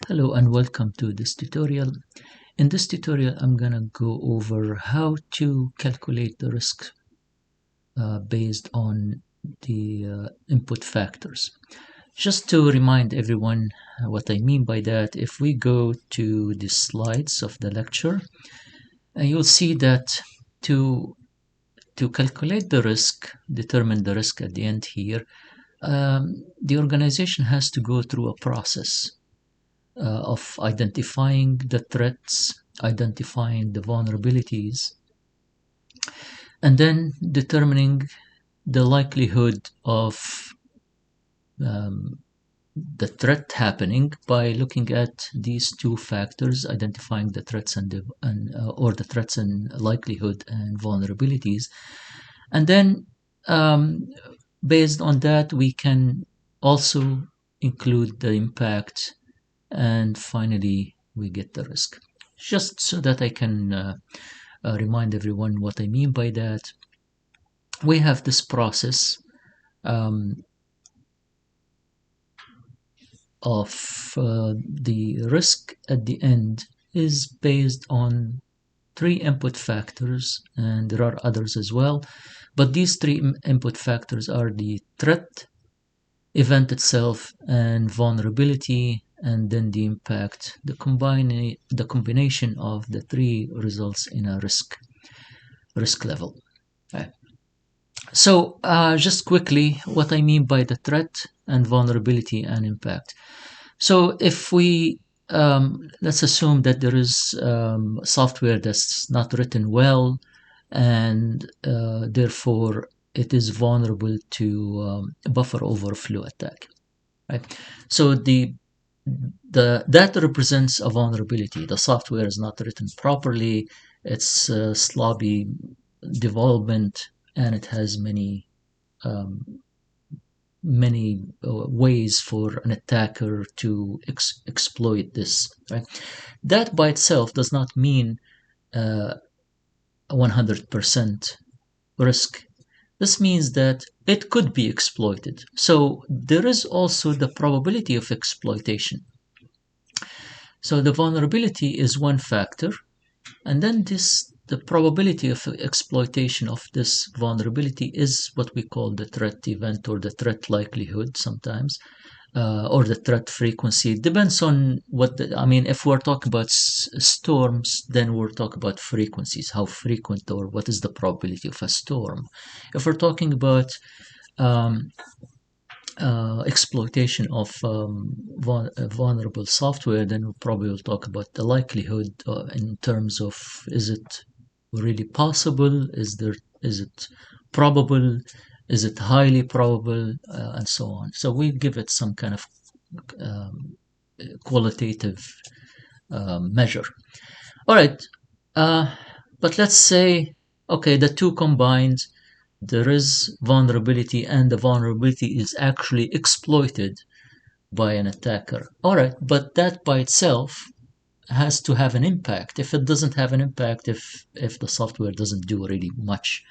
Hello and welcome to this tutorial. In this tutorial, I'm gonna go over how to calculate the risk based on the input factors. Just to remind everyone what I mean by that, if we go to the slides of the lecture, you'll see that to calculate the risk, determine the risk at the end here, the organization has to go through a process of identifying the threats, identifying the vulnerabilities, and then determining the likelihood of the threat happening by looking at these two factors, identifying the threats or the threats and likelihood and vulnerabilities, and then based on that we can also include the impact, and finally we get the risk. Just so that I can remind everyone what I mean by that, we have this process of the risk at the end is based on three input factors, and there are others as well, but these three input factors are the threat, event itself, and vulnerability, and then the impact. The combination of the three results in a risk level. Okay. So just quickly, what I mean by the threat and vulnerability and impact. So if we let's assume that there is software that's not written well, and therefore it is vulnerable to buffer overflow attack, right? So that represents a vulnerability. The software is not written properly, it's sloppy development, and it has many ways for an attacker to exploit this, right? That by itself does not mean 100% risk. This means that it could be exploited. So there is also the probability of exploitation. So the vulnerability is one factor, and then the probability of exploitation of this vulnerability is what we call the threat event, or the threat likelihood sometimes, or the threat frequency. It depends on if we're talking about storms, then we're talking about frequencies, how frequent or what is the probability of a storm. If we're talking about exploitation of vulnerable software, then we probably will talk about the likelihood in terms of, is it really possible, is it probable, is it highly probable, and so on. So we give it some kind of qualitative measure. All right, but let's say, okay, the two combined, there is vulnerability, and the vulnerability is actually exploited by an attacker. All right, but that by itself has to have an impact. If it doesn't have an impact, if the software doesn't do really much,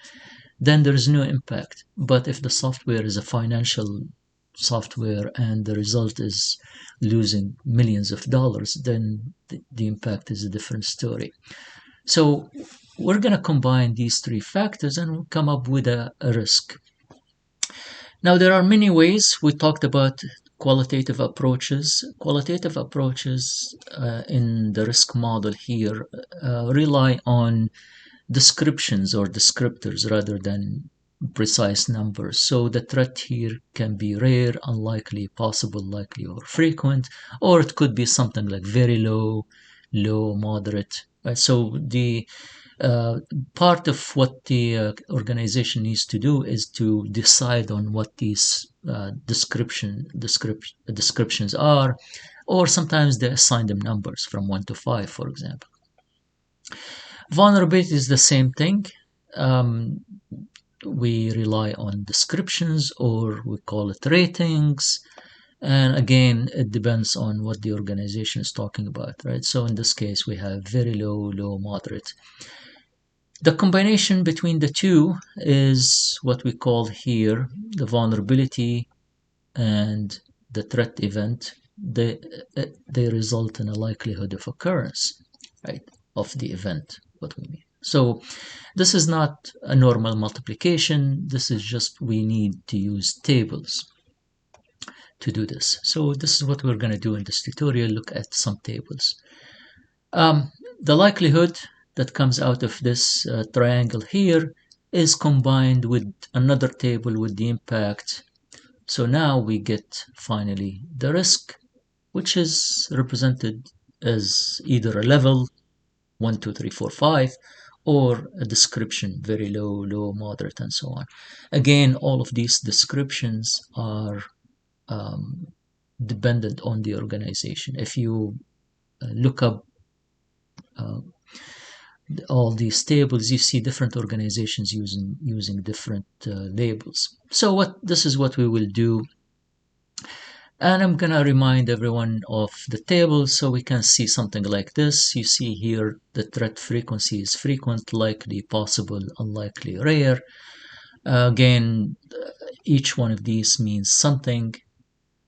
then there is no impact. But if the software is a financial software and the result is losing millions of dollars, then the impact is a different story. So we're going to combine these three factors and come up with a risk. Now, there are many ways. We talked about qualitative approaches. Qualitative approaches in the risk model here rely on descriptions or descriptors rather than precise numbers. So the threat here can be rare, unlikely, possible, likely, or frequent, or it could be something like very low, moderate. So the part of what the organization needs to do is to decide on what these descriptions are, or sometimes they assign them numbers from 1 to 5, for example. Vulnerability is the same thing. We rely on descriptions, or we call it ratings. And again, it depends on what the organization is talking about, right? So in this case, we have very low, moderate. The combination between the two is what we call here the vulnerability and the threat event, they result in a likelihood of occurrence, right, of the event, what we mean. So this is not a normal multiplication. This is just we need to use tables to do this. So this is what we're going to do in this tutorial, look at some tables. The likelihood that comes out of this triangle here is combined with another table with the impact. So now we get finally the risk, which is represented as either a level 1, 2, 3, 4, 5, or a description, very low, low, moderate, and so on. Again, all of these descriptions are dependent on the organization. If you look up all these tables, you see different organizations using different labels. So this is what we will do. And I'm gonna remind everyone of the table so we can see something like this. You see here the threat frequency is frequent, likely, possible, unlikely, rare. Again, each one of these means something.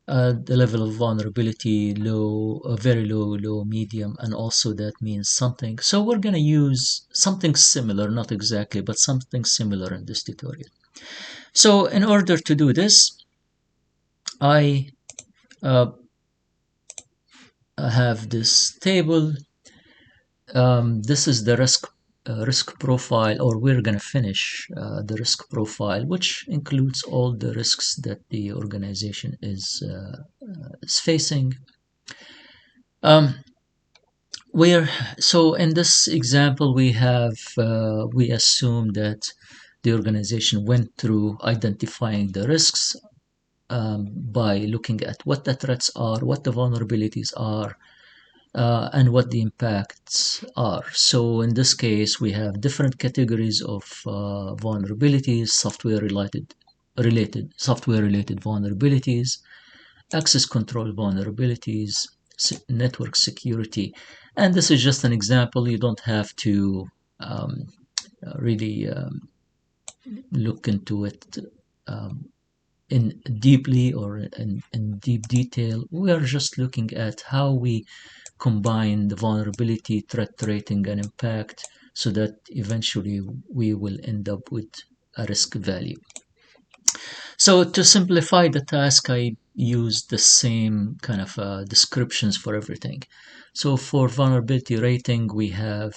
The level of vulnerability, low, very low, low, medium, and also that means something. So we're going to use something similar, not exactly, but something similar in this tutorial. So in order to do this, I have this table. This is the risk profile, or we're going to finish the risk profile, which includes all the risks that the organization is facing. So in this example, we assume that the organization went through identifying the risks by looking at what the threats are, what the vulnerabilities are, and what the impacts are. So in this case, we have different categories of vulnerabilities: software-related vulnerabilities, access control vulnerabilities, network security. And this is just an example. You don't have to really look into it in deeply or in deep detail. We are just looking at how we combine the vulnerability, threat rating, and impact so that eventually we will end up with a risk value. So to simplify the task, I used the same kind of descriptions for everything. So for vulnerability rating, we have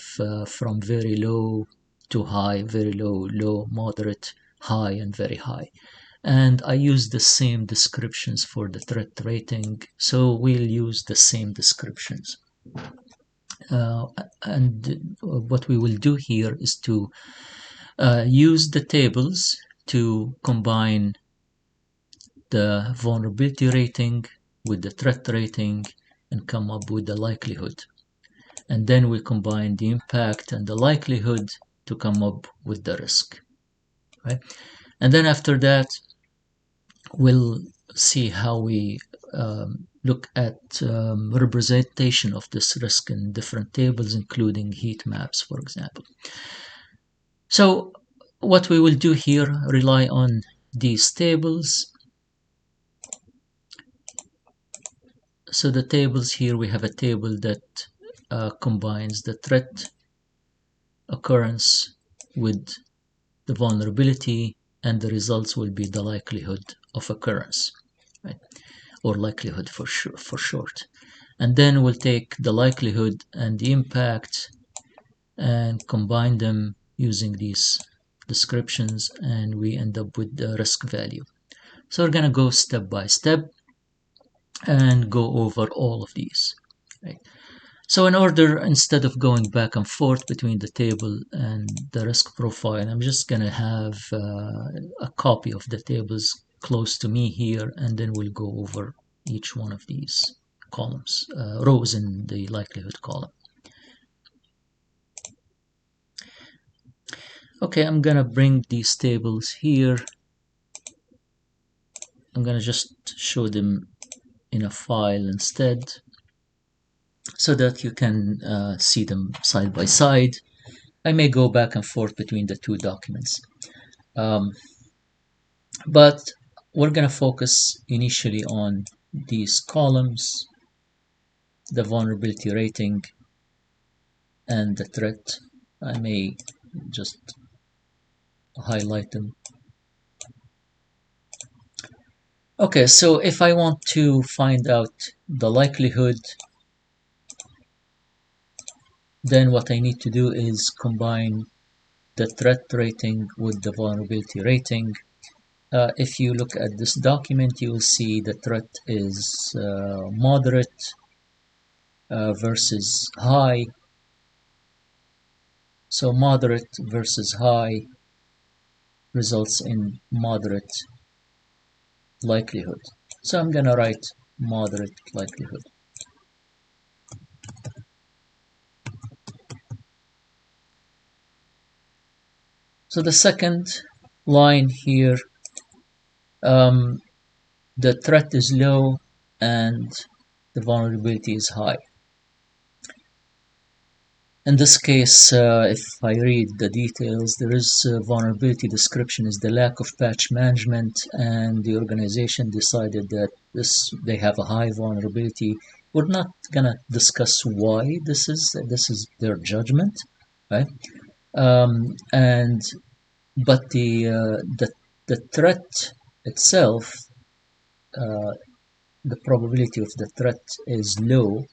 from very low to high, very low, low, moderate, high, and very high. And I use the same descriptions for the threat rating, so we'll use the same descriptions. And what we will do here is to use the tables to combine the vulnerability rating with the threat rating and come up with the likelihood. And then we combine the impact and the likelihood to come up with the risk. Right? And then after that, we'll see how we look at representation of this risk in different tables, including heat maps, for example. So what we will do here, rely on these tables. So the tables here, we have a table that combines the threat occurrence with the vulnerability, and the results will be the likelihood of occurrence, right? Or likelihood for short. And then we'll take the likelihood and the impact and combine them using these descriptions, and we end up with the risk value. So we're going to go step by step and go over all of these, right? So in order, instead of going back and forth between the table and the risk profile, I'm just going to have a copy of the tables close to me here, and then we'll go over each one of these columns, rows in the likelihood column. Okay, I'm going to bring these tables here. I'm going to just show them in a file instead, so that you can see them side by side. I may go back and forth between the two documents. But we're going to focus initially on these columns, the vulnerability rating and the threat. I may just highlight them. Okay, so if I want to find out the likelihood, then what I need to do is combine the threat rating with the vulnerability rating. If you look at this document, you will see the threat is moderate versus high. So moderate versus high results in moderate likelihood. So I'm going to write moderate likelihood. So the second line here, the threat is low and the vulnerability is high. In this case, if I read the details, there is vulnerability description is the lack of patch management, and the organization decided that they have a high vulnerability. We're not gonna discuss why this is their judgment, right? And but the threat itself, the probability of the threat is low.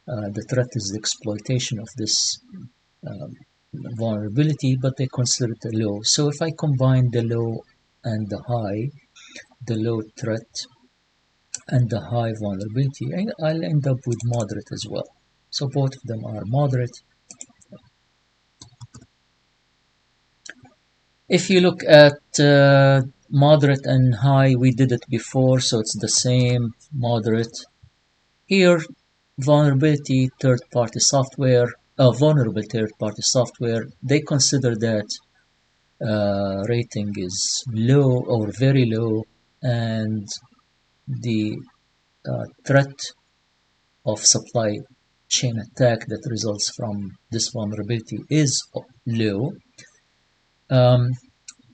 The threat is the exploitation of this vulnerability, but they consider it a low. So if I combine the low and the high, the low threat and the high vulnerability, I'll end up with moderate as well. So both of them are moderate. If you look at moderate and high, we did it before, so it's the same, moderate. Here, vulnerability third-party software, vulnerable third-party software, they consider that rating is low or very low, and the threat of supply chain attack that results from this vulnerability is low.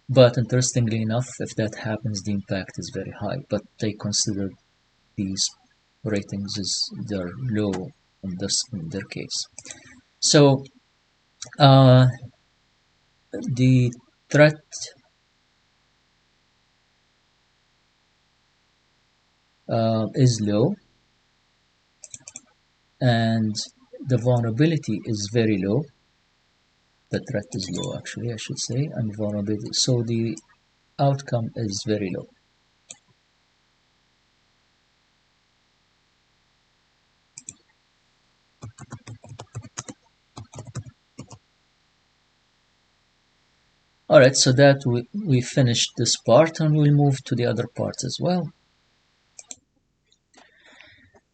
But interestingly enough, if that happens, the impact is very high. But they consider these ratings as they're low in their case. So the threat is low, and the vulnerability is very low. The threat is low, actually, I should say, and vulnerability. So the outcome is very low. All right, so that we finished this part, and we'll move to the other parts as well.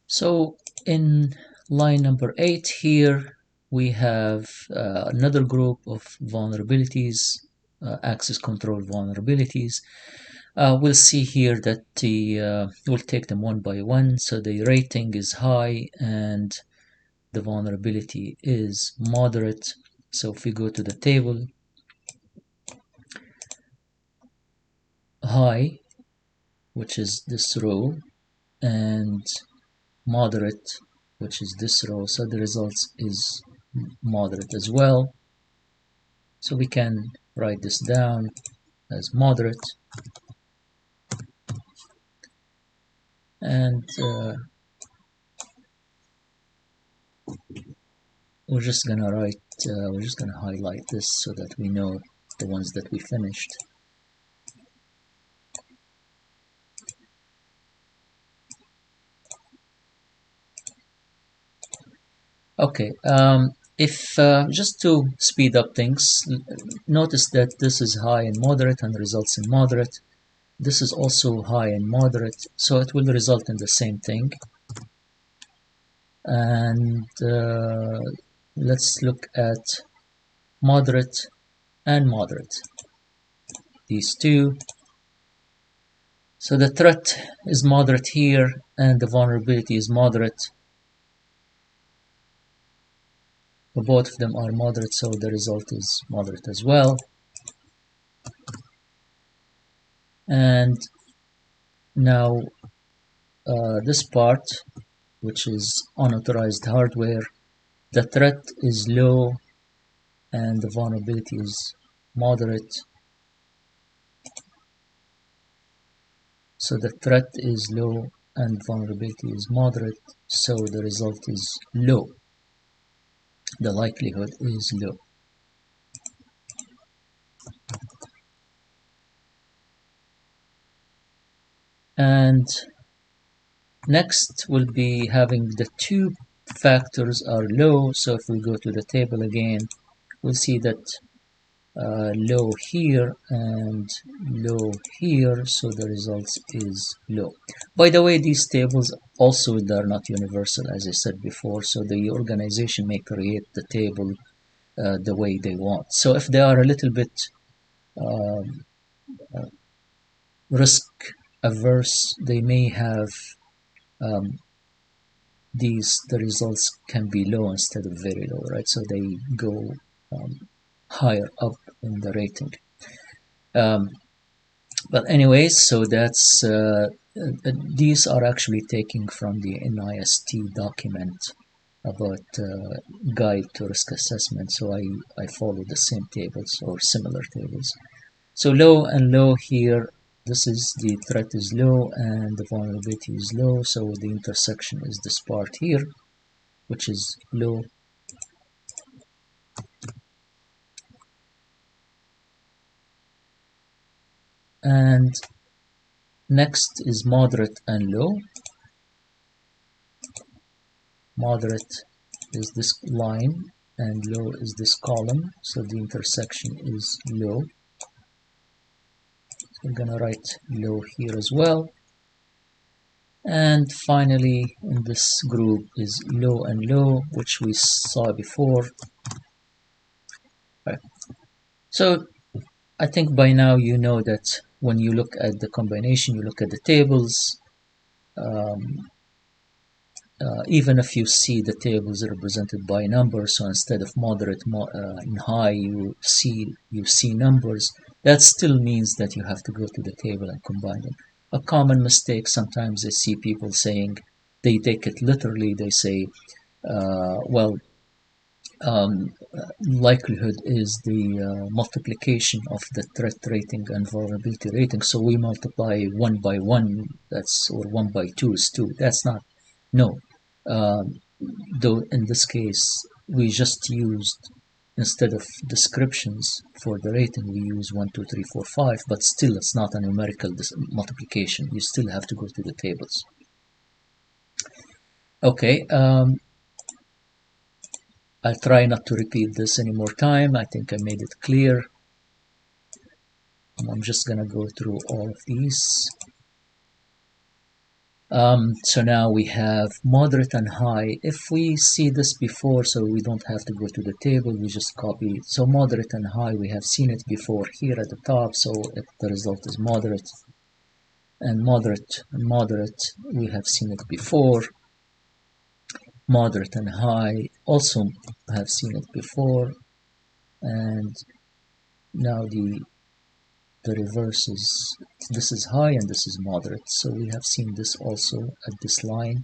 So in line number 8 here, we have another group of vulnerabilities, access control vulnerabilities. We'll see here that we'll take them one by one. So the rating is high and the vulnerability is moderate. So if we go to the table, high, which is this row, and moderate, which is this row, so the results is moderate as well. So we can write this down as moderate, and we're just gonna highlight this so that we know the ones that we finished. Okay, if just to speed up things, notice that this is high and moderate and results in moderate. This is also high and moderate, so it will result in the same thing. And let's look at moderate and moderate, these two. So the threat is moderate here and the vulnerability is moderate. Both of them are moderate, so the result is moderate as well. And now this part, which is unauthorized hardware, the threat is low and the vulnerability is moderate. So the threat is low and vulnerability is moderate, so the result is low. The likelihood is low. And next will be having the two factors are low. So if we go to the table again, we'll see that low here and low here, so the result is low. By the way, these tables also, they're not universal, as I said before, so the organization may create the table the way they want. So if they are a little bit um, risk averse, they may have the results can be low instead of very low, right? So they go higher up in the rating. But anyways, so that's these are actually taken from the NIST document about guide to risk assessment. So I follow the same tables or similar tables. So low and low here, this is the threat is low and the vulnerability is low. So the intersection is this part here, which is low. And next is moderate and low. Moderate is this line and low is this column, so the intersection is low. So I'm gonna write low here as well. And finally in this group is low and low, which we saw before. Right. So I think by now you know that when you look at the combination, you look at the tables, even if you see the tables represented by numbers, so instead of moderate and high, you see numbers, that still means that you have to go to the table and combine them. A common mistake sometimes I see people saying, they take it literally, they say, well, likelihood is the multiplication of the threat rating and vulnerability rating, so we multiply 1 by 1, that's, or 1 by 2 is 2. That's not, no. Though in this case we just used, instead of descriptions for the rating, we use 1 2 3 4 5, but still it's not a numerical multiplication. You still have to go to the tables. Okay, I'll try not to repeat this any more time. I think I made it clear. I'm just gonna go through all of these. So now we have moderate and high. If we see this before, so we don't have to go to the table, we just copy it. So moderate and high, we have seen it before here at the top, so if the result is moderate. And moderate, we have seen it before. Moderate and high, also have seen it before. And now the reverse is, this is high and this is moderate, so we have seen this also at this line,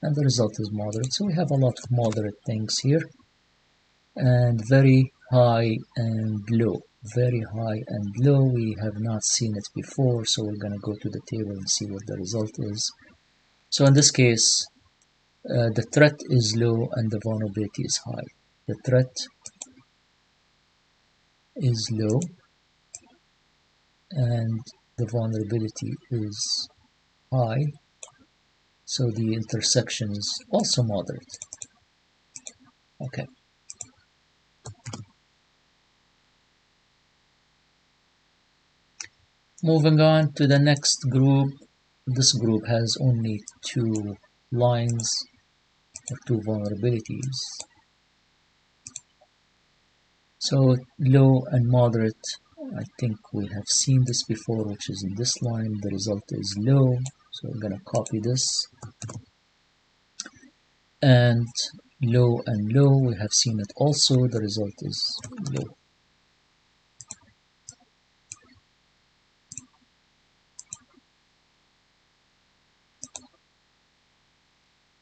and the result is moderate. So we have a lot of moderate things here, and very high and low. Very high and low, we have not seen it before, so we're going to go to the table and see what the result is. So in this case, the threat is low and the vulnerability is high. The threat is low and the vulnerability is high, so the intersection is also moderate. Okay. Moving on to the next group. This group has only 2 lines or 2 vulnerabilities. So low and moderate, I think we have seen this before, which is in this line. The result is low, so we're going to copy this. And low and low, we have seen it also. The result is low.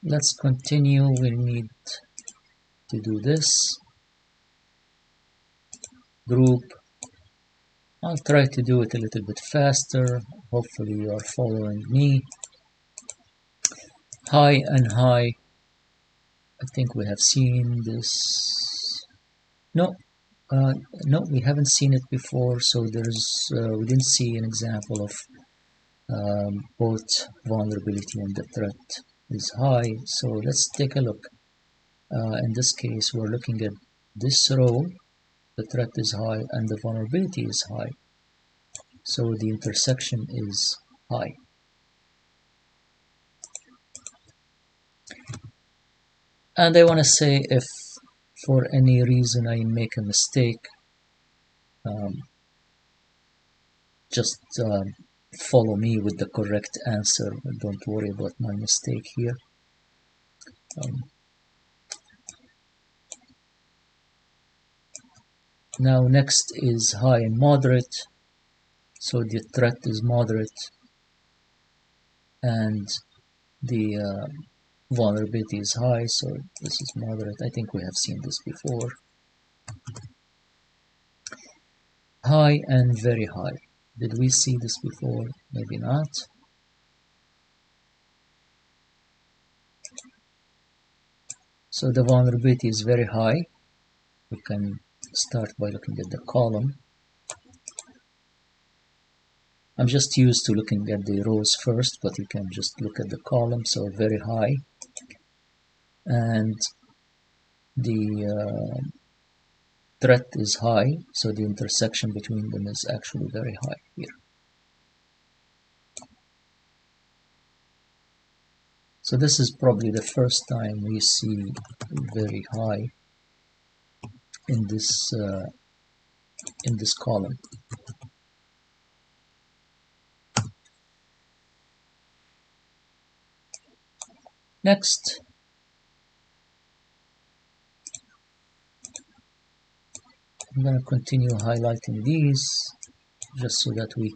let's continue. We need to do this group. I'll try to do it a little bit faster. Hopefully you are following me. High and high. I think we have seen this. No, no, we haven't seen it before. So we didn't see an example of both vulnerability and the threat is high. So let's take a look. In this case, we're looking at this row. The threat is high and the vulnerability is high. So the intersection is high. And I want to say, if for any reason I make a mistake, just follow me with the correct answer. Don't worry about my mistake here. Now next is high and moderate. So the threat is moderate and the vulnerability is high, so this is moderate. I think we have seen this before. High and very high. Did we see this before? Maybe not. So the vulnerability is very high. We can start by looking at the column. I'm just used to looking at the rows first, but you can just look at the column. So very high. And the threat is high, so the intersection between them is actually very high here. So this is probably the first time we see very high in this column. Next, I'm going to continue highlighting these just so that we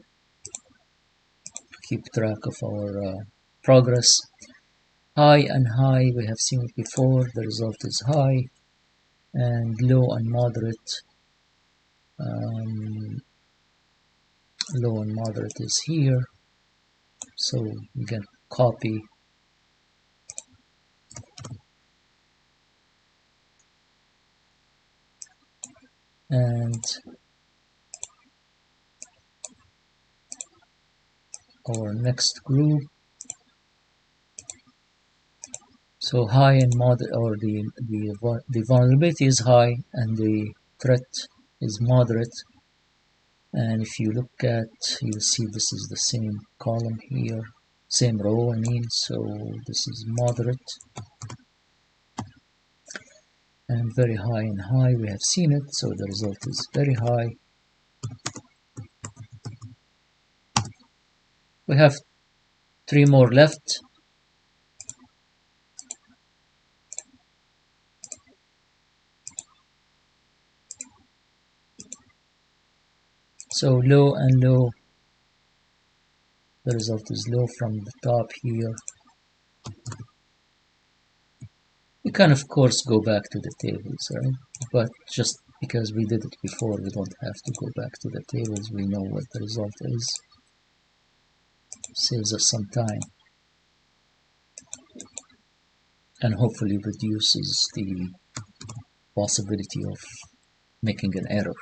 keep track of our progress. High and high, we have seen it before. The result is high. And low and moderate. Low and moderate is here. So we can copy and our next group. So high and moderate, or the vulnerability is high and the threat is moderate. And if you look at, you'll see this is the same column here, same row, I mean. So this is moderate and very high and high. We have seen it, so the result is very high. We have 3 more left. So low and low, the result is low from the top here. We can of course go back to the tables, right? But just because we did it before, we don't have to go back to the tables. We know what the result is. Saves us some time and hopefully reduces the possibility of making an error.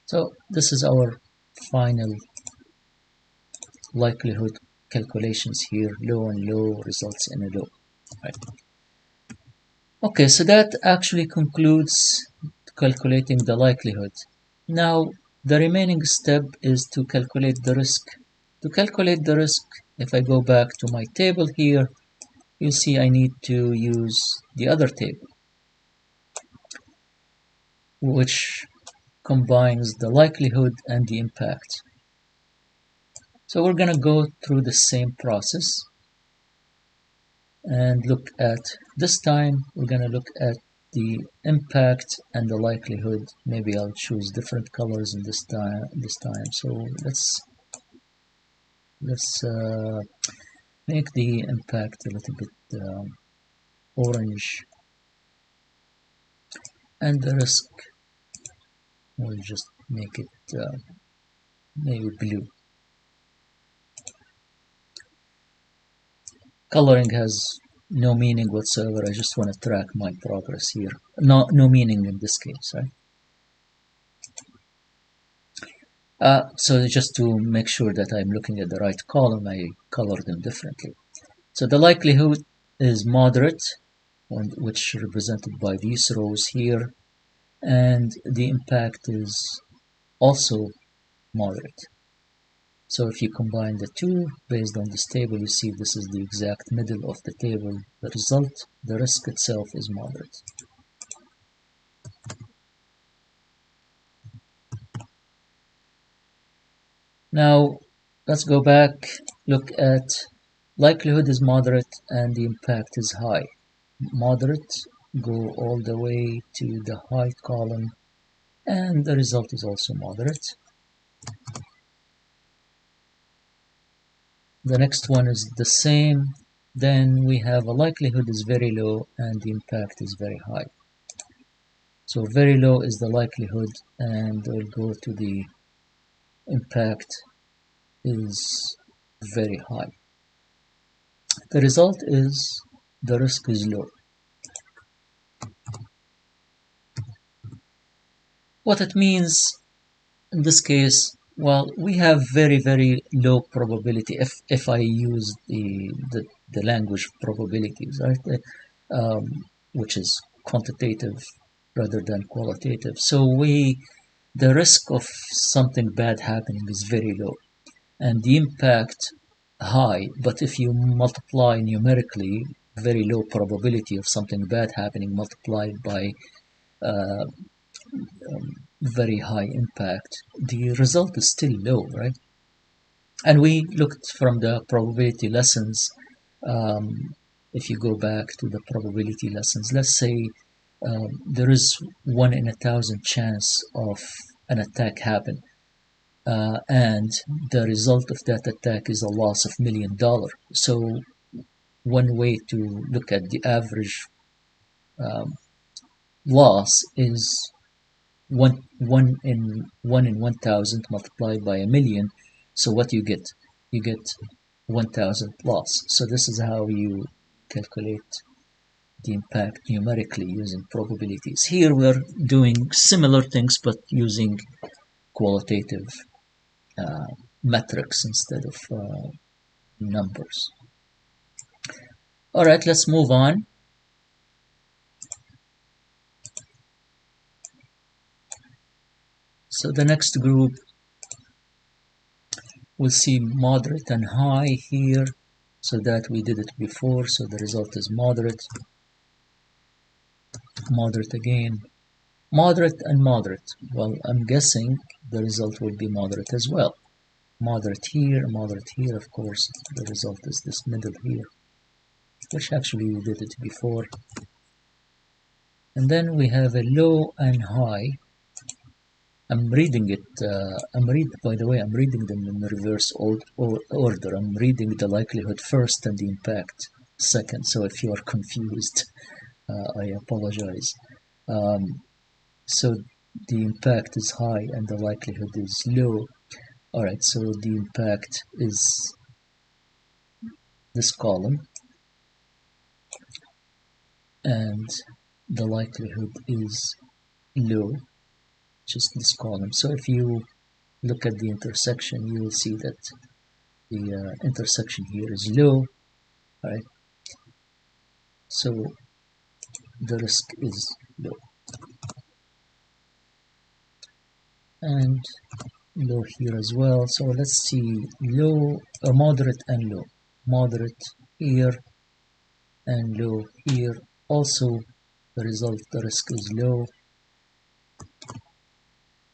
So this is our final likelihood calculations here. Low and low results in a low. Right. Okay, so that actually concludes calculating the likelihood. Now the remaining step is to calculate the risk. To calculate the risk, if I go back to my table here, you'll see I need to use the other table, which combines the likelihood and the impact. So we're going to go through the same process and look at, this time we're going to look at the impact and the likelihood. Maybe I'll choose different colors in this time. So let's make the impact a little bit orange, and the risk, we'll just make it maybe blue. Coloring has no meaning whatsoever. I just want to track my progress here. No meaning in this case, right? So just to make sure that I'm looking at the right column, I color them differently. So the likelihood is moderate, which represented by these rows here, and the impact is also moderate. So if you combine the two based on this table, you see this is the exact middle of the table. The result, the risk itself, is moderate. Now let's go back, look at likelihood is moderate and the impact is high. Moderate, go all the way to the high column, and the result is also moderate. The next one is the same. Then we have a likelihood is very low and the impact is very high. So very low is the likelihood, and we'll go to the impact is very high. The result is the risk is low. What it means in this case, well, we have very low probability if I use the language of probabilities, right? Which is quantitative rather than qualitative. So the risk of something bad happening is very low, and the impact high. But if you multiply numerically very low probability of something bad happening multiplied by uh, very high impact, the result is still low, right? And we looked from the probability lessons. If you go back to the probability lessons, let's say there is 1 in 1,000 chance of an attack happen, and the result of that attack is a loss of $1 million. So one way to look at the average um, loss is one in 1,000 multiplied by a million. So what you get? You get 1,000 loss. So this is how you calculate the impact numerically using probabilities. Here we're doing similar things but using qualitative uh, metrics instead of numbers. All right, let's move on. So the next group, we'll see moderate and high here, so that we did it before, so the result is moderate, moderate again, moderate and moderate. Well, I'm guessing the result will be moderate as well. Moderate here, of course, the result is this middle here, which actually we did it before. And then we have a low and high. I'm reading it, by the way, I'm reading them in reverse order. I'm reading the likelihood first and the impact second. So if you are confused, I apologize. So the impact is high and the likelihood is low. All right, so the impact is this column, and the likelihood is low, just this column. So if you look at the intersection, you will see that the intersection here is low, right? So the risk is low, and low here as well. So let's see, low, moderate and low. Moderate here and low here. Also, the result, the risk is low,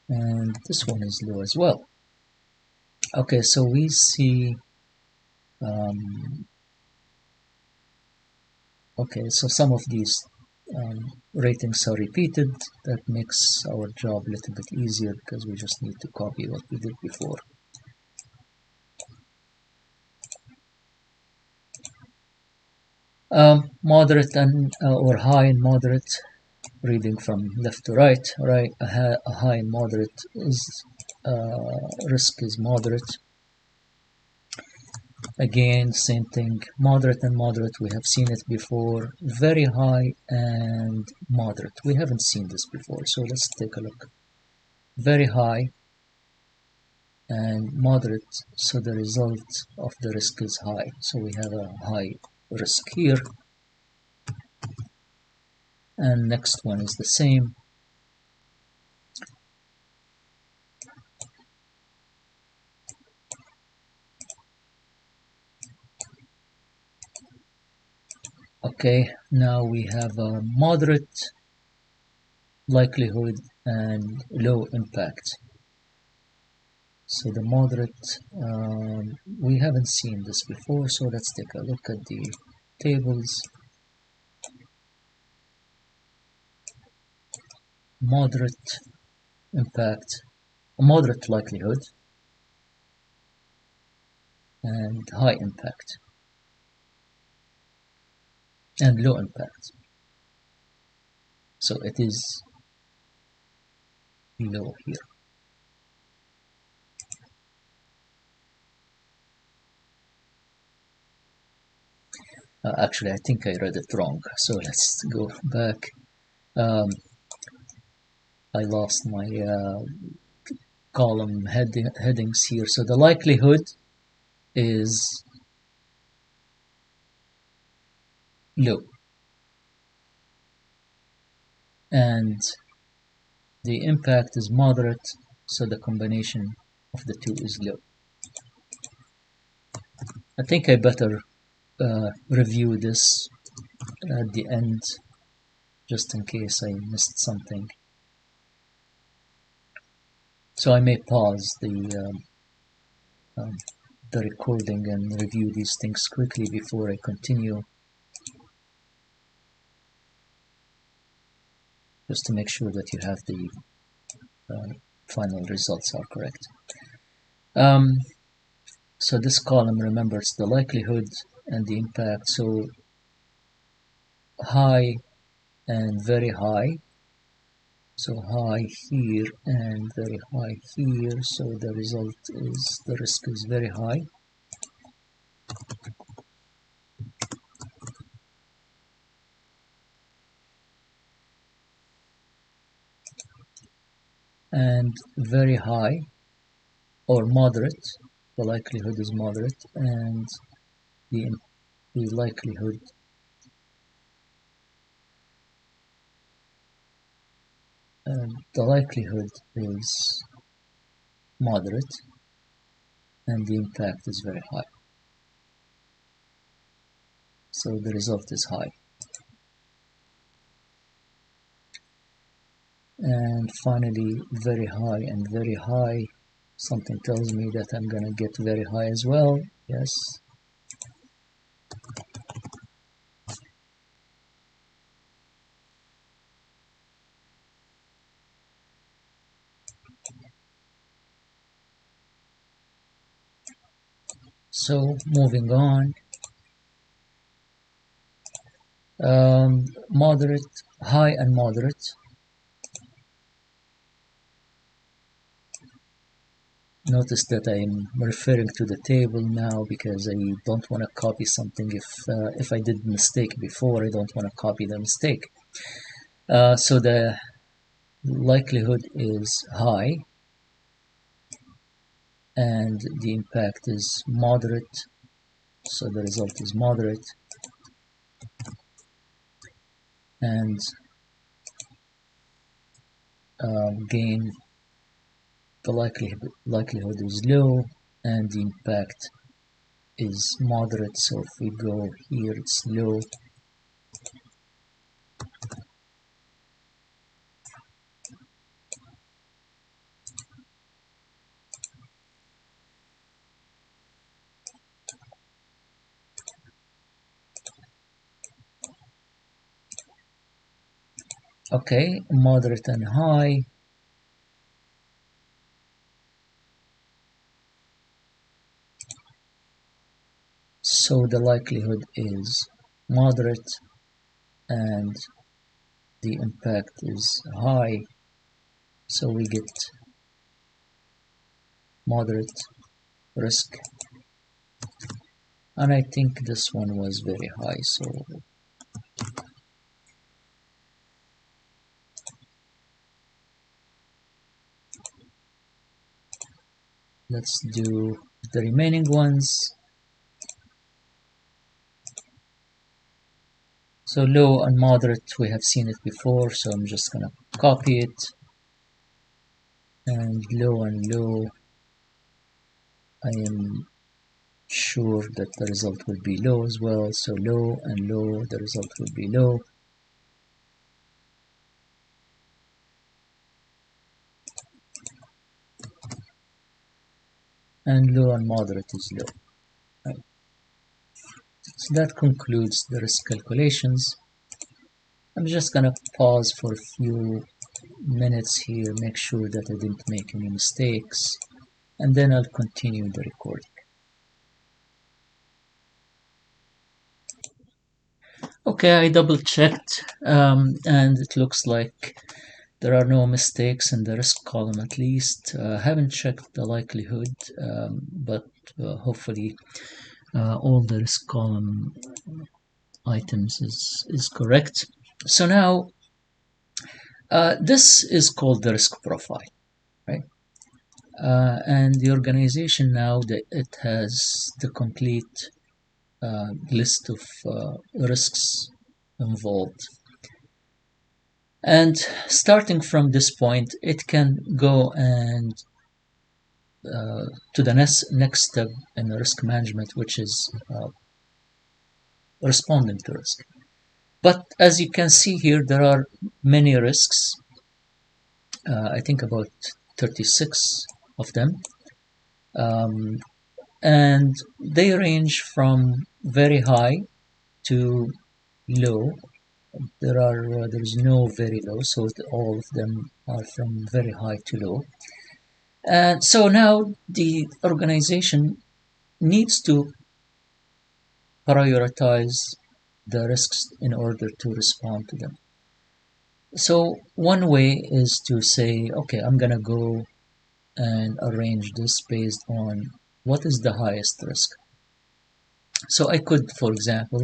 and this one is low as well. Okay, so we see okay, so some of these ratings are repeated. That makes our job a little bit easier because we just need to copy what we did before. Moderate and or high and moderate, reading from left to right. Right, a high and moderate is risk is moderate. Again, same thing. Moderate and moderate. We have seen it before. Very high and moderate. We haven't seen this before, so let's take a look. Very high and moderate, so the result of the risk is high. So we have a high risk here. And next one is the same. Okay, now we have a moderate likelihood and low impact. So the moderate, we haven't seen this before, so let's take a look at the tables. Moderate impact, moderate likelihood, and high impact, and low impact. So it is low here. Actually, I think I read it wrong, so let's go back. I lost my column headings here. So the likelihood is low, and the impact is moderate, so the combination of the two is low. I think I better review this at the end, just in case I missed something. So I may pause the recording and review these things quickly before I continue, just to make sure that you have the final results are correct. So this column remembers the likelihood and the impact. So high and very high. So high here and very high here. So the result is the risk is very high. And very high or moderate. The likelihood is moderate, and the likelihood is moderate, and the impact is very high. So the result is high. And finally, very high and very high. Something tells me that I'm gonna get very high as well. Yes. So moving on, moderate, high and moderate. Notice that I'm referring to the table now because I don't want to copy something. If I did a mistake before, I don't want to copy the mistake. So the likelihood is high, and the impact is moderate. So the result is moderate, and again, the likelihood is low, and the impact is moderate. So if we go here, it's low. Okay, moderate and high. So the likelihood is moderate and the impact is high. So we get moderate risk. And I think this one was very high. So let's do the remaining ones. So low and moderate, we have seen it before, so I'm just gonna copy it. And low and low, I am sure that the result will be low as well. So low and low, the result will be low. And low and moderate is low. Right. So that concludes the risk calculations. I'm just gonna pause for a few minutes here, make sure that I didn't make any mistakes, and then I'll continue the recording. Okay, I double checked, and it looks like there are no mistakes in the risk column at least. Haven't checked the likelihood, but hopefully all the risk column items is correct. So now this is called the risk profile, right? And the organization now that it has the complete list of risks involved. And starting from this point, it can go and to the next step in risk management, which is responding to risk. But as you can see here, there are many risks. I think about 36 of them. And they range from very high to low. There's no very low, so all of them are from very high to low. And so now the organization needs to prioritize the risks in order to respond to them. So one way is to say, okay, I'm gonna go and arrange this based on what is the highest risk. So I could, for example,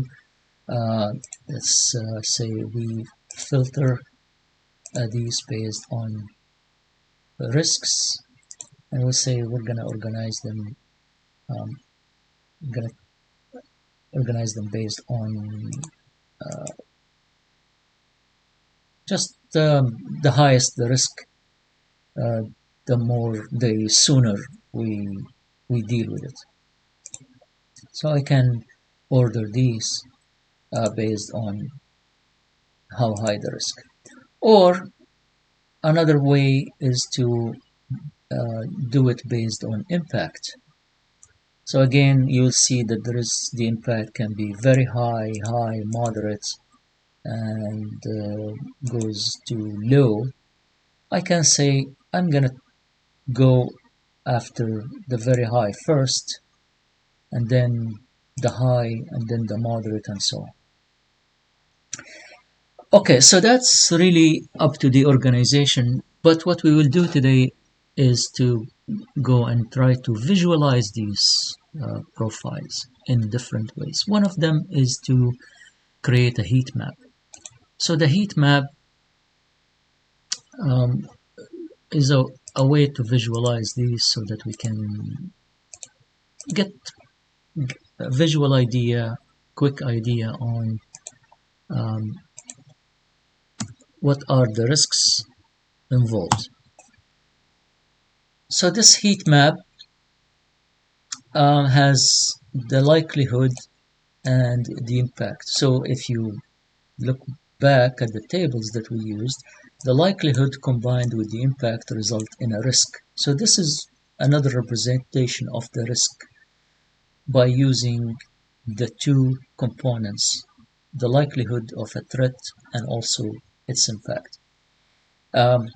let's say we filter these based on risks, and we'll say we're gonna organize them. Gonna organize them based on just the highest the risk, uh, the sooner we deal with it. So I can order these based on how high the risk. Or another way is to do it based on impact. So again, you'll see that the impact can be very high, moderate, and goes to low. I can say I'm gonna go after the very high first, and then the high, and then the moderate, and so on. Okay, so that's really up to the organization. But what we will do today is to go and try to visualize these profiles in different ways. One of them is to create a heat map. So the heat map um, is a way to visualize these so that we can get a visual idea, quick idea on um, what are the risks involved. So this heat map has the likelihood and the impact. So if you look back at the tables that we used, the likelihood combined with the impact result in a risk. So this is another representation of the risk by using the two components, the likelihood of a threat and also its impact. Um,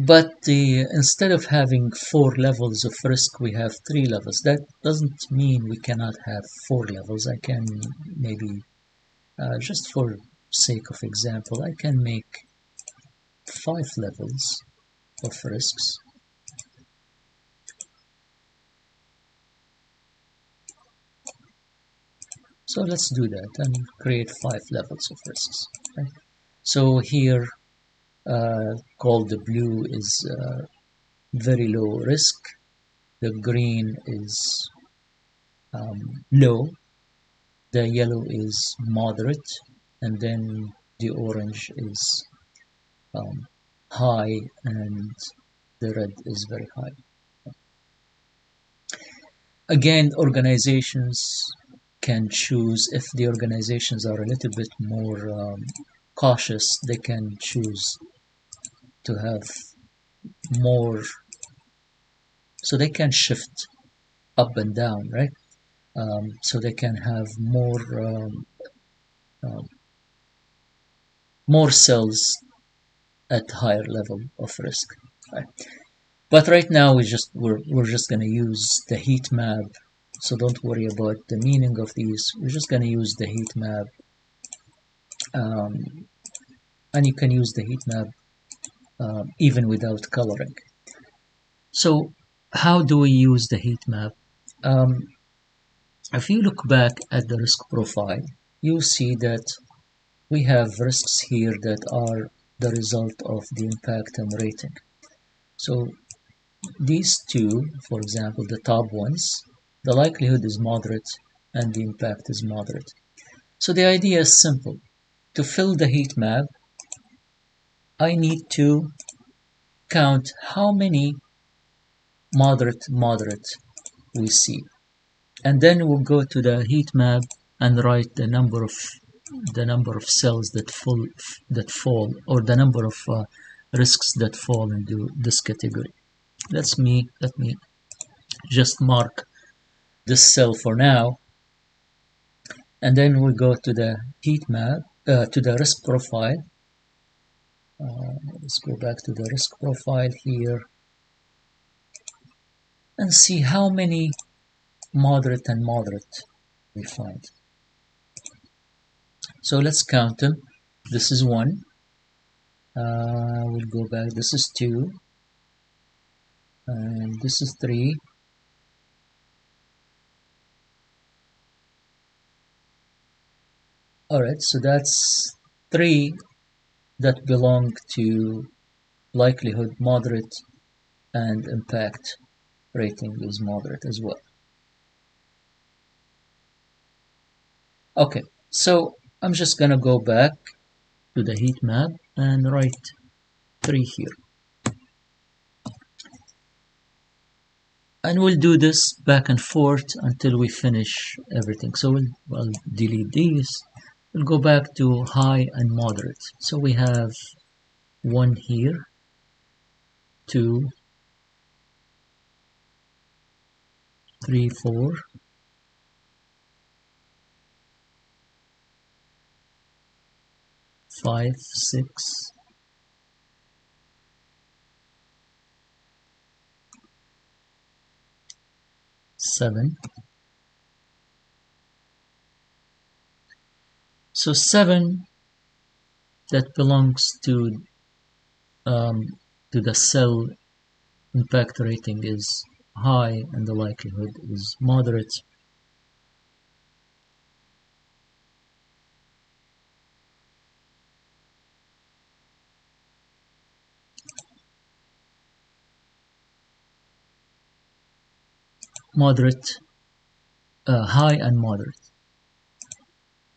but instead of having 4 levels of risk, we have 3 levels. That doesn't mean we cannot have 4 levels. I can maybe, just for sake of example, I can make 5 levels of risks. So let's do that and create 5 levels of risks. Right? So here, called the blue is very low risk, the green is low, the yellow is moderate, and then the orange is high, and the red is very high. Again, organizations can choose, if the organizations are a little bit more cautious, they can choose to have more, so they can shift up and down, right? So they can have um, more cells at higher level of risk. Right? But right now we're just gonna use the heat map. So don't worry about the meaning of these. We're just gonna use the heat map, um, and you can use the heat map even without coloring. So how do we use the heat map? Um, if you look back at the risk profile, you see that we have risks here that are the result of the impact and rating. So these two, for example, the top ones, the likelihood is moderate and the impact is moderate. So the idea is simple. To fill the heat map, I need to count how many moderate we see. And then we'll go to the heat map and write the number of cells that fall, or the number of risks that fall into this category. Let me just mark this cell for now, and then we go to the heat map, to the risk profile. Let's go back to the risk profile here and see how many moderate we find. So let's count them. This is 1. We'll go back. This is 2. And this is 3. Alright, so that's 3 that belong to likelihood moderate, and impact rating is moderate as well. Okay, so I'm just gonna go back to the heat map and write 3 here. And we'll do this back and forth until we finish everything. So we'll delete these. We'll go back to high and moderate. So we have 1 here, 2, 3, 4, 5, 6, 7. So 7 that belongs um, to the cell impact rating is high and the likelihood is moderate. High and moderate.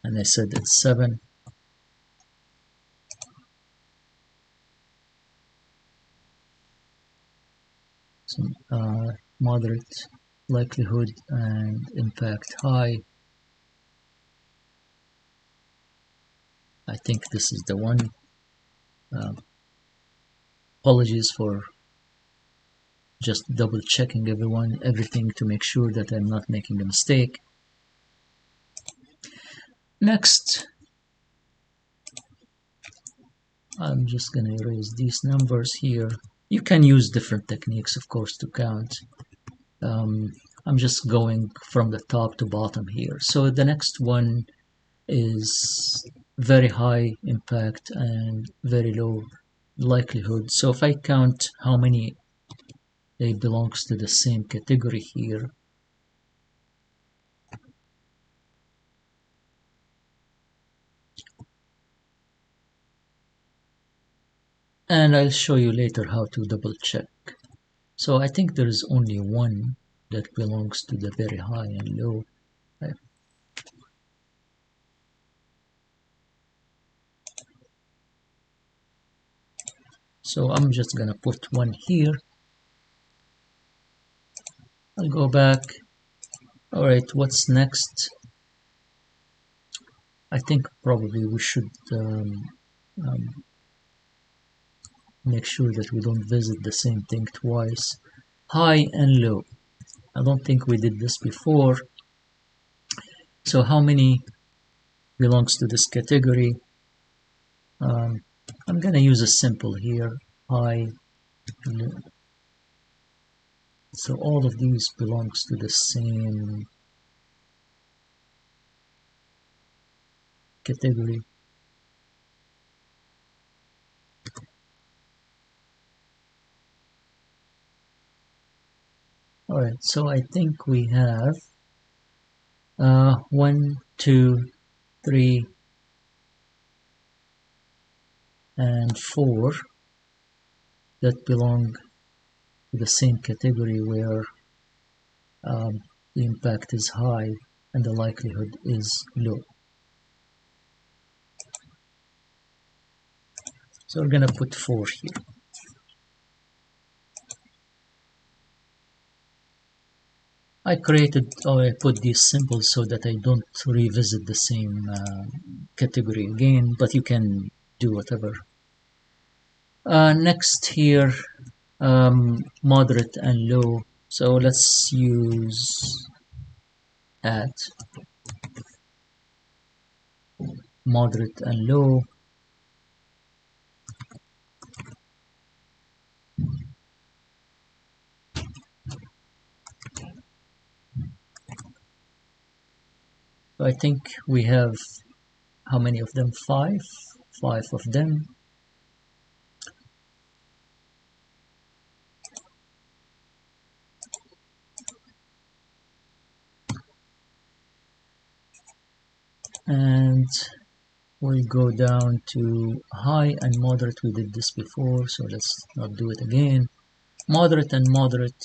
And I said it's 7. So, moderate likelihood and impact high. I think this is the one. Apologies for just double checking everything to make sure that I'm not making a mistake. Next, I'm just gonna erase these numbers here. You can use different techniques, of course, to count. I'm just going from the top to bottom here. So the next one is very high impact and very low likelihood. So if I count how many it belongs to the same category here, and I'll show you later how to double check. So I think there is only one that belongs to the very high and low. So I'm just gonna put one here. I'll go back. Alright, what's next? I think probably we should make sure that we don't visit the same thing twice. High and low. I don't think we did this before. So how many belongs to this category? I'm gonna use a simple here. High, low. So all of these belongs to the same category. Alright, so I think we have 1, 2, 3, and 4 that belong to the same category where the impact is high and the likelihood is low. So we're gonna put 4 here. I put these symbols so that I don't revisit the same category again, but you can do whatever. Next here, moderate and low. So let's use at moderate and low. So I think we have how many of them? 5 of them. And we'll go down to high and moderate. We did this before, so let's not do it again. Moderate and moderate.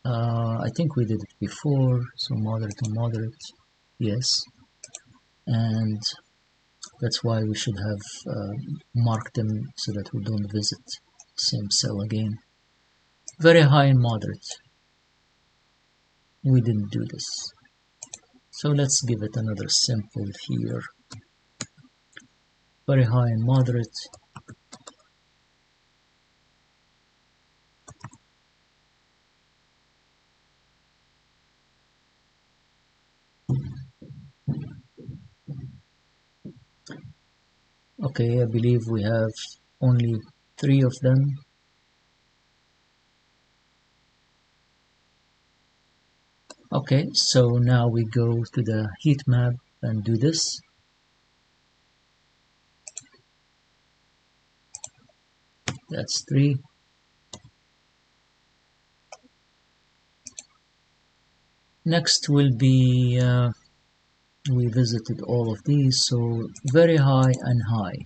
I think we did it before, so moderate and moderate, yes. And that's why we should have marked them so that we don't visit the same cell again. Very high and moderate. We didn't do this. So let's give it another simple here. Very high and moderate. Okay, I believe we have only 3 of them. Okay, so now we go to the heat map and do this. That's 3. Next will be, we visited all of these, so very high and high.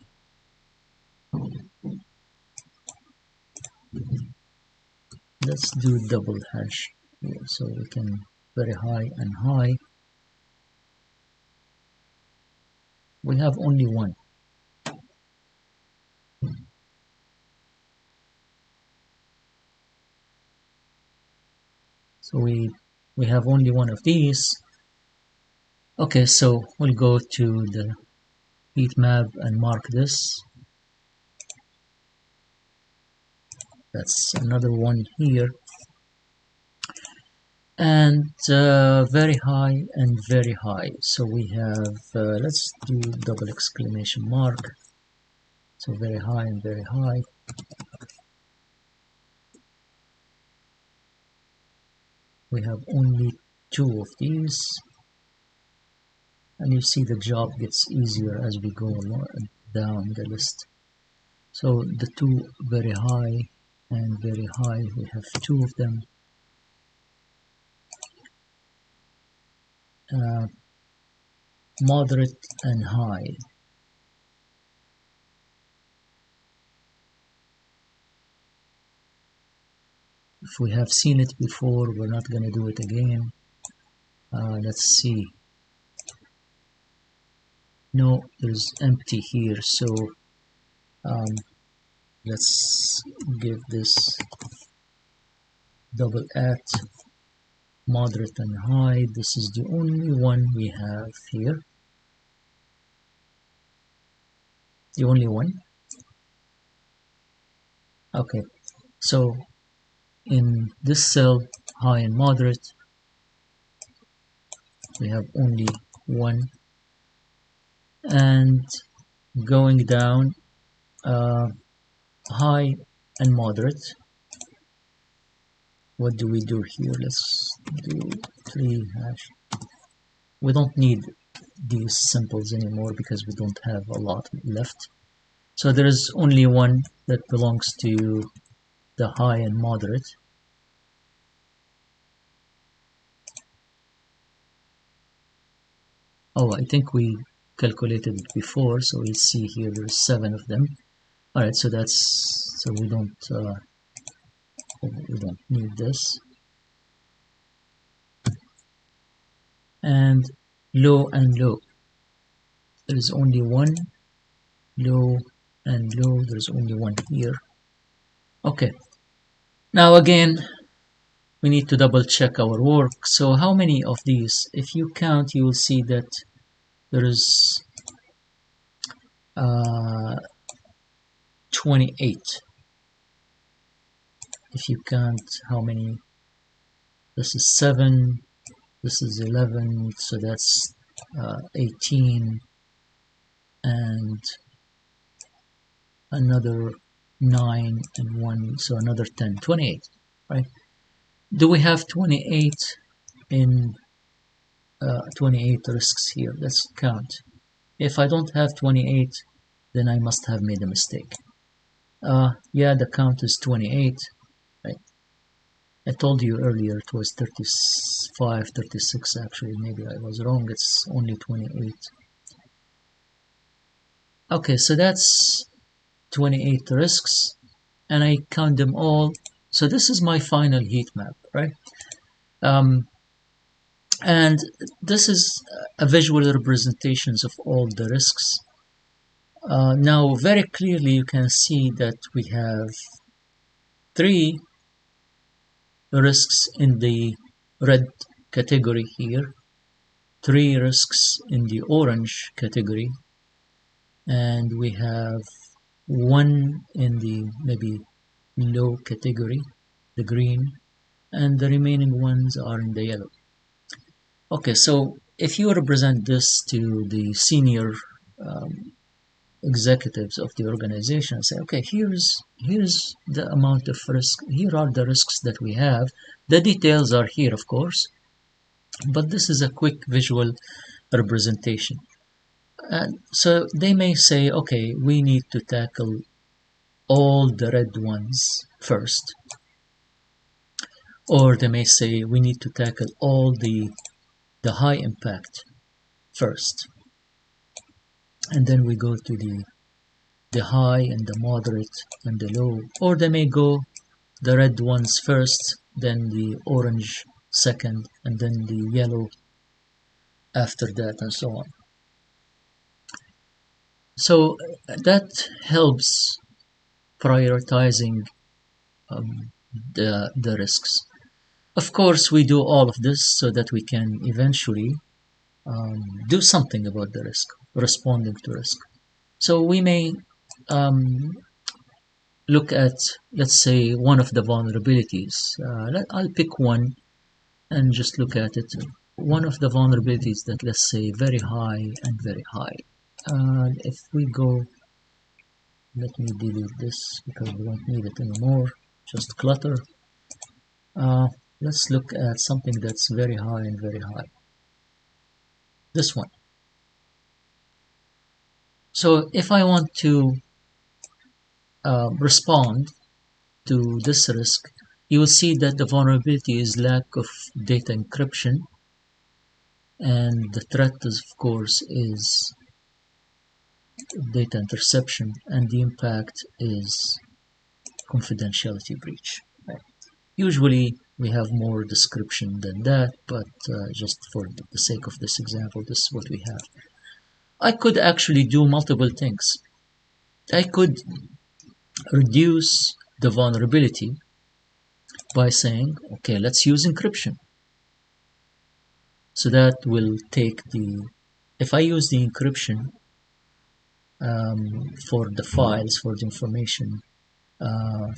Let's do double hash here, so we can very high and high. We have only one. So we have only one of these. Okay, so we'll go to the heat map and mark this. That's another one here. And very high and very high. So we have, let's do double exclamation mark. So very high and very high. We have only 2 of these, and you see the job gets easier as we go along, down the list. So the 2 very high and very high, we have 2 of them. Moderate and high. If we have seen it before, we're not going to do it again. Let's see. No, there's empty here, so let's give this double at moderate and high. This is the only one we have here. The only one. Okay, so in this cell, high and moderate, we have only one. And going down, high and moderate. What do we do here? Let's do 3 hash. We don't need these symbols anymore because we don't have a lot left. So there is only one that belongs to the high and moderate. Oh, I think we calculated it before, so we see here there's 7 of them. All right, so we don't need this. And low and low. There is only one. Low and low. There's only one here. Okay. Now again, we need to double check our work. So how many of these? If you count, you will see that there is 28. If you count how many, this is 7, this is 11, so that's 18, and another 9 and 1, so another 10, 28, right? Do we have 28 in 28 risks here? Let's count. If I don't have 28, then I must have made a mistake. Yeah, the count is 28, right? I told you earlier it was 35, 36 actually, maybe I was wrong, it's only 28. Okay, so that's 28 risks, and I count them all. So this is my final heat map, right? And this is a visual representations of all the risks. Now, very clearly, you can see that we have 3 risks in the red category here, 3 risks in the orange category, and we have 1 in the maybe low category, the green, and the remaining ones are in the yellow. Okay, so if you represent this to the senior executives of the organization, say, okay, here's the amount of risk, here are the risks that we have. The details are here, of course, but this is a quick visual representation. And so they may say, okay, we need to tackle all the red ones first. Or they may say, we need to tackle all the high impact first. And then we go to the high and the moderate and the low. Or they may go the red ones first, then the orange second, and then the yellow after that, and so on. So that helps prioritizing the risks. Of course, we do all of this so that we can eventually do something about the risk, responding to risk. So we may look at, let's say, one of the vulnerabilities. I'll pick one and just look at it. One of the vulnerabilities that, let's say, very high and very high. If we go Let me delete this because we don't need it anymore. Just clutter. Let's look at something that's very high and very high. This one. So if I want to respond to this risk, you will see that the vulnerability is lack of data encryption, and the threat is, of course, is data interception, and the impact is confidentiality breach. Right? Usually we have more description than that, but just for the sake of this example, this is what we have. I could actually do multiple things. I could reduce the vulnerability by saying, okay, let's use encryption. So that will take if I use the encryption for the files, for the information, uh,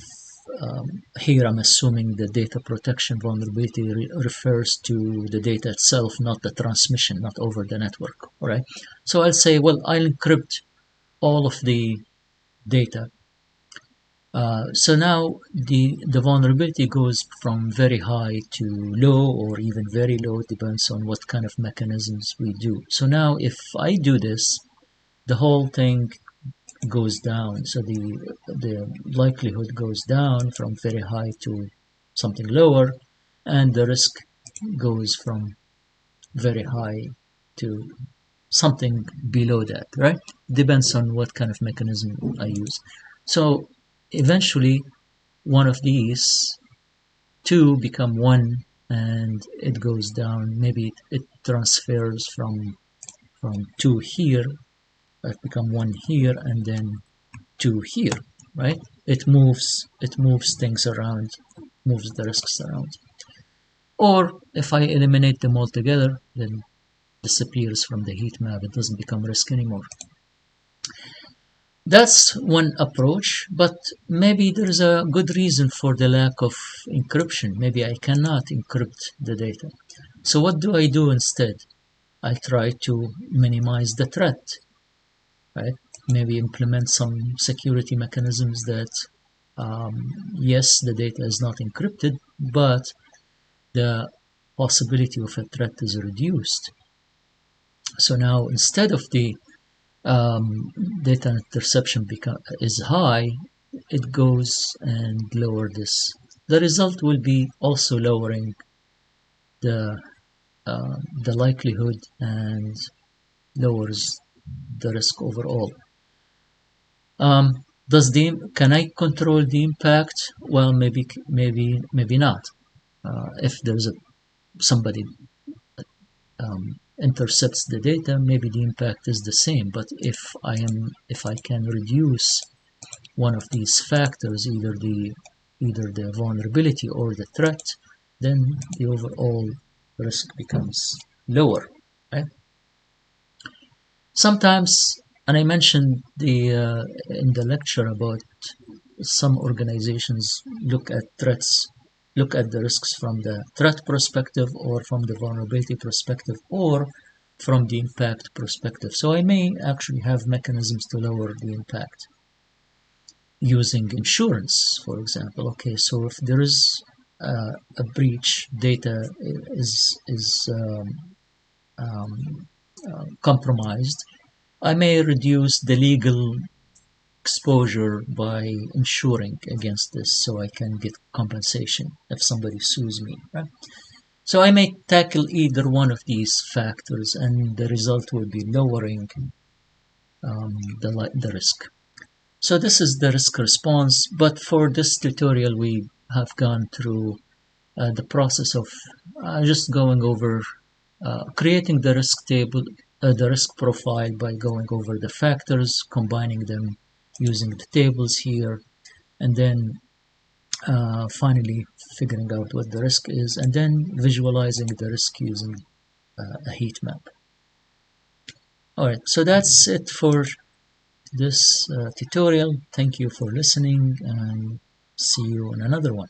here I'm assuming the data protection vulnerability refers to the data itself, not the transmission, not over the network. All right. So I'll say, well, I'll encrypt all of the data. So now the vulnerability goes from very high to low, or even very low, depends on what kind of mechanisms we do. So now if I do this, the whole thing goes down. So the likelihood goes down from very high to something lower, and the risk goes from very high to something below that, right? Depends on what kind of mechanism I use. So eventually one of these two become one, and it goes down. Maybe it transfers from two here, become one here, and then two here, right? It moves things around, moves the risks around. Or if I eliminate them altogether, then disappears from the heat map. It doesn't become risk anymore. That's one approach, but maybe there's a good reason for the lack of encryption. Maybe I cannot encrypt the data. So what do I do instead? I try to minimize the threat, right? Maybe implement some security mechanisms that, yes, the data is not encrypted, but the possibility of a threat is reduced. So now instead of the data interception is high, it goes and lower this. The result will be also lowering the the likelihood and lowers the risk overall. Can I control the impact? Well, maybe not. If there's somebody intercepts the data, maybe the impact is the same. But if I can reduce one of these factors, either the vulnerability or the threat, then the overall risk becomes lower. Right? Sometimes, and I mentioned in the lecture about some organizations look at the risks from the threat perspective, or from the vulnerability perspective, or from the impact perspective. So I may actually have mechanisms to lower the impact using insurance, for example. Okay, so if there is a breach, data is compromised, I may reduce the legal exposure by insuring against this, so I can get compensation if somebody sues me. Right? So I may tackle either one of these factors, and the result will be lowering the risk. So this is the risk response, but for this tutorial we have gone through the process of just going over creating the risk table, the risk profile, by going over the factors, combining them using the tables here, and then finally figuring out what the risk is, and then visualizing the risk using a heat map. Alright, so that's it for this tutorial. Thank you for listening, and see you in another one.